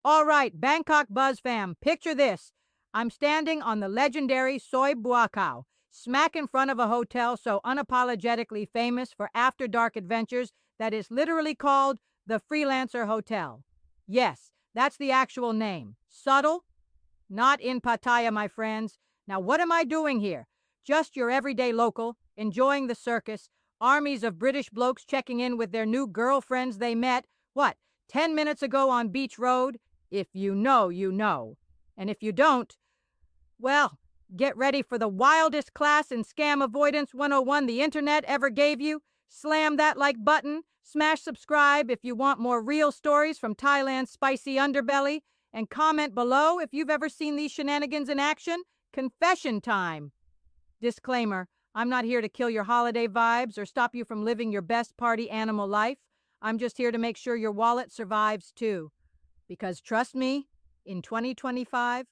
All right, Bangkok Buzz fam, picture this. I'm standing on the legendary Soi Buakhao, smack in front of a hotel so unapologetically famous for after dark adventures that is literally called the Freelancer Hotel. Yes, that's the actual name. Subtle? Not in Pattaya, my friends. Now, what am I doing here? Just your everyday local, enjoying the circus, armies of British blokes checking in with their new girlfriends they met, what, 10 minutes ago on Beach Road? If you know, you know. And if you don't, well, get ready for the wildest class in scam avoidance 101 the internet ever gave you. Slam that like button, smash subscribe if you want more real stories from Thailand's spicy underbelly, and comment below if you've ever seen these shenanigans in action. Confession time. Disclaimer, I'm not here to kill your holiday vibes or stop you from living your best party animal life. I'm just here to make sure your wallet survives too. Because trust me, in 2025,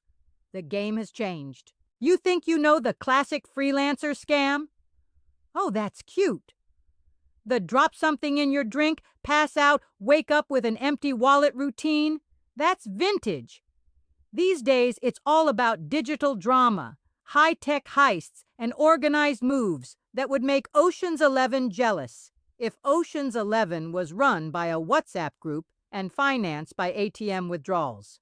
the game has changed. You think you know the classic freelancer scam? Oh, that's cute. The drop something in your drink, pass out, wake up with an empty wallet routine? That's vintage. These days, it's all about digital drama, high-tech heists, and organized moves that would make Ocean's 11 jealous if Ocean's 11 was run by a WhatsApp group and financed by ATM withdrawals.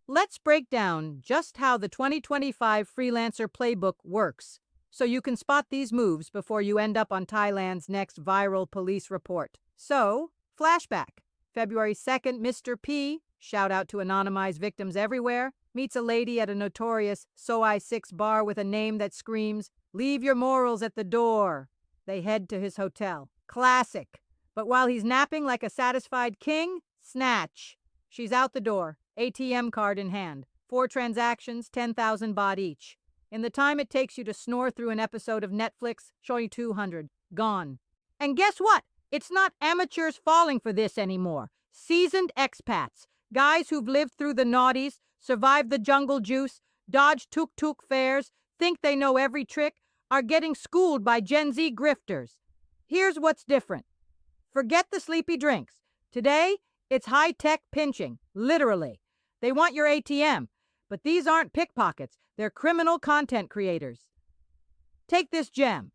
Let's break down just how the 2025 Freelancer Playbook works so you can spot these moves before you end up on Thailand's next viral police report. So, flashback. February 2nd, Mr. P, shout out to anonymized victims everywhere, meets a lady at a notorious Soi 6 bar with a name that screams, "Leave your morals at the door." They head to his hotel. Classic. But while he's napping like a satisfied king, snatch. She's out the door, ATM card in hand. 4 transactions, 10,000 baht each. In the time it takes you to snore through an episode of Netflix, show you 200. Gone. And guess what? It's not amateurs falling for this anymore. Seasoned expats, guys who've lived through the naughties, survived the jungle juice, dodged tuk-tuk fares, think they know every trick, are getting schooled by Gen Z grifters. Here's what's different. Forget the sleepy drinks. Today, it's high-tech pinching, literally. They want your ATM, but these aren't pickpockets. They're criminal content creators. Take this gem.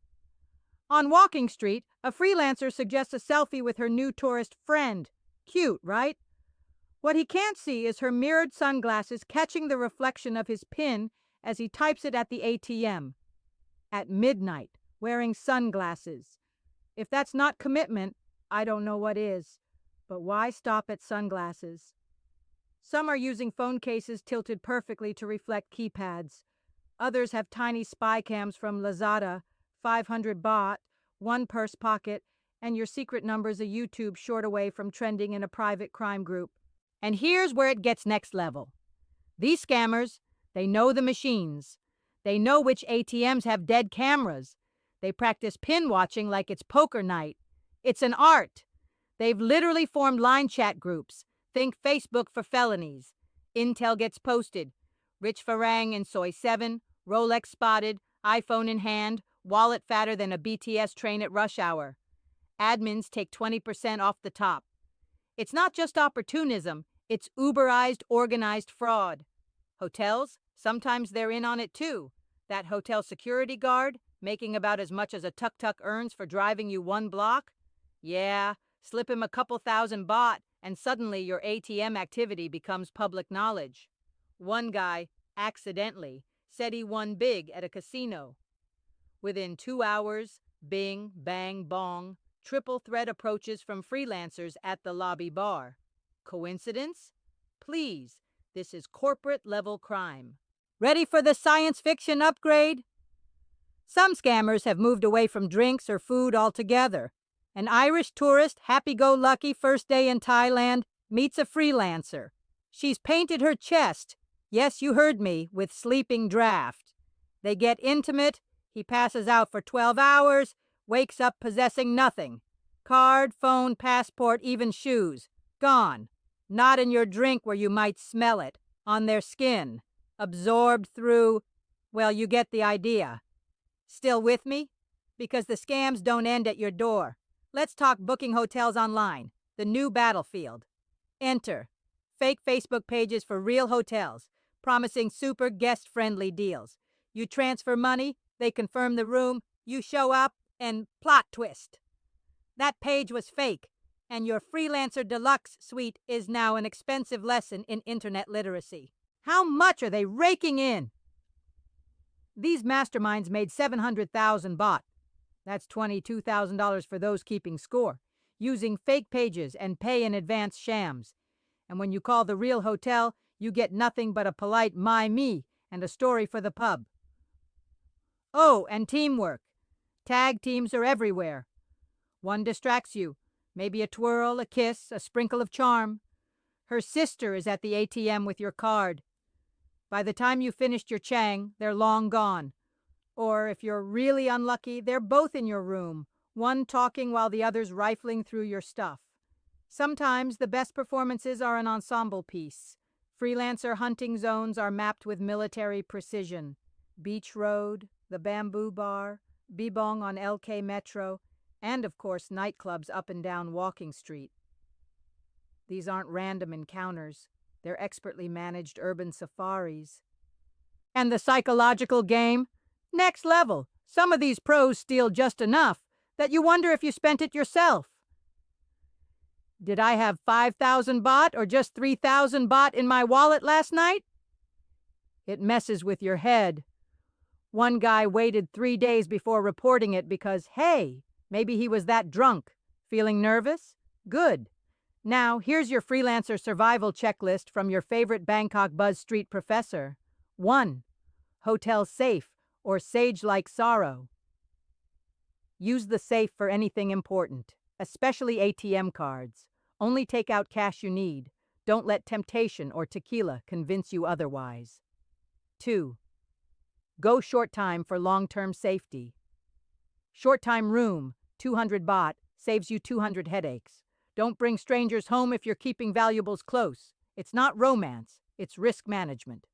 On Walking Street, a freelancer suggests a selfie with her new tourist friend. Cute, right? What he can't see is her mirrored sunglasses catching the reflection of his PIN as he types it at the ATM. At midnight, wearing sunglasses. If that's not commitment, I don't know what is. But why stop at sunglasses? Some are using phone cases tilted perfectly to reflect keypads. Others have tiny spy cams from Lazada, 500 baht, 1 purse pocket, and your secret number's a YouTube short away from trending in a private crime group. And here's where it gets next level. These scammers, they know the machines. They know which ATMs have dead cameras. They practice pin watching like it's poker night. It's an art. They've literally formed line chat groups. Think Facebook for felonies. Intel gets posted. Rich Farang in Soi 7, Rolex spotted, iPhone in hand, wallet fatter than a BTS train at rush hour. Admins take 20% off the top. It's not just opportunism, it's Uberized organized fraud. Hotels, sometimes they're in on it too. That hotel security guard, making about as much as a tuk-tuk earns for driving you 1 block? Yeah, slip him a couple thousand baht, and suddenly your ATM activity becomes public knowledge. One guy, accidentally, said he won big at a casino. Within 2 hours, bing, bang, bong, triple threat approaches from freelancers at the lobby bar. Coincidence? Please, this is corporate-level crime. Ready for the science fiction upgrade? Some scammers have moved away from drinks or food altogether. An Irish tourist, happy-go-lucky first day in Thailand, meets a freelancer. She's painted her chest, yes, you heard me, with sleeping draft. They get intimate, he passes out for 12 hours, wakes up possessing nothing. Card, phone, passport, even shoes. Gone. Not in your drink where you might smell it. On their skin. Absorbed through, well, you get the idea. Still with me? Because the scams don't end at your door. Let's talk booking hotels online. The new battlefield. Enter fake Facebook pages for real hotels, promising super guest-friendly deals. You transfer money, they confirm the room, you show up, and plot twist. That page was fake, and your Freelancer Deluxe suite is now an expensive lesson in internet literacy. How much are they raking in? These masterminds made 700,000 baht. That's $22,000 for those keeping score, using fake pages and pay-in-advance shams. And when you call the real hotel, you get nothing but a polite "my me" and a story for the pub. Oh, and teamwork. Tag teams are everywhere. One distracts you. Maybe a twirl, a kiss, a sprinkle of charm. Her sister is at the ATM with your card. By the time you finished your chang, they're long gone. Or if you're really unlucky, they're both in your room, one talking while the other's rifling through your stuff. Sometimes the best performances are an ensemble piece. Freelancer hunting zones are mapped with military precision. Beach Road, the Bamboo Bar, Bibong on LK Metro, and of course nightclubs up and down Walking Street. These aren't random encounters. They're expertly managed urban safaris. And the psychological game? Next level. Some of these pros steal just enough that you wonder if you spent it yourself. Did I have 5,000 baht or just 3,000 baht in my wallet last night? It messes with your head. One guy waited 3 days before reporting it because, hey, maybe he was that drunk. Feeling nervous? Good. Now, here's your Freelancer Survival Checklist from your favorite Bangkok Buzz Street professor. 1. Hotel safe or sage-like sorrow. Use the safe for anything important, especially ATM cards. Only take out cash you need. Don't let temptation or tequila convince you otherwise. 2. Go short time for long-term safety. Short time room, 200 baht, saves you 200 headaches. Don't bring strangers home if you're keeping valuables close. It's not romance, it's risk management.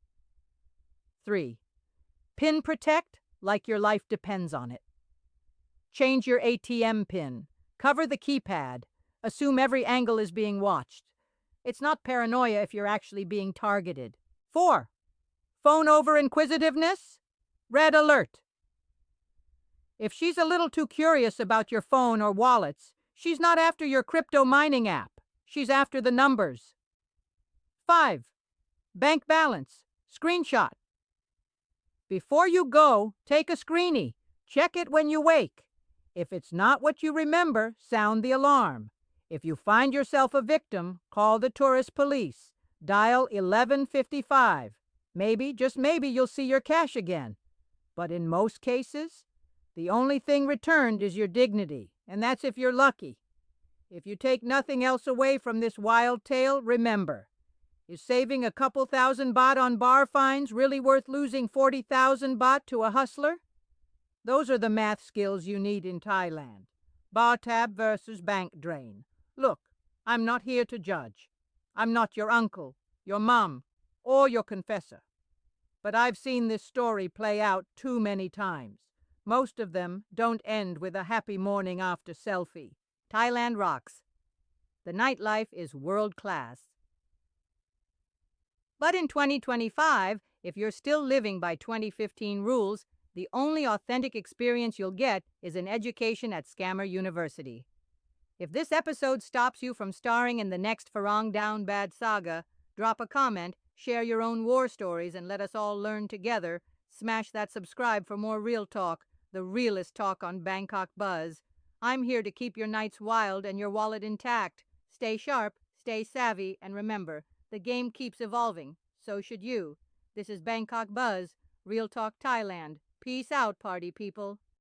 3. PIN protect like your life depends on it. Change your ATM PIN. Cover the keypad. Assume every angle is being watched. It's not paranoia if you're actually being targeted. 4. Phone over inquisitiveness? Red alert. If she's a little too curious about your phone or wallets, she's not after your crypto mining app. She's after the numbers. 5. Bank balance. Screenshot. Before you go, take a screenie. Check it when you wake. If it's not what you remember, sound the alarm. If you find yourself a victim, call the tourist police. Dial 1155. Maybe, just maybe, you'll see your cash again. But in most cases, the only thing returned is your dignity, and that's if you're lucky. If you take nothing else away from this wild tale, remember, is saving a couple thousand baht on bar fines really worth losing 40,000 baht to a hustler? Those are the math skills you need in Thailand. Bar tab versus bank drain. Look, I'm not here to judge. I'm not your uncle, your mom, or your confessor. But I've seen this story play out too many times. Most of them don't end with a happy morning after selfie. Thailand rocks. The nightlife is world class. But in 2025, if you're still living by 2015 rules, the only authentic experience you'll get is an education at Scammer University. If this episode stops you from starring in the next Farang Down Bad saga, drop a comment, share your own war stories, and let us all learn together. Smash that subscribe for more real talk, the realest talk on Bangkok Buzz. I'm here to keep your nights wild and your wallet intact. Stay sharp, stay savvy, and remember, the game keeps evolving. So should you. This is Bangkok Buzz, Real Talk Thailand. Peace out, party people.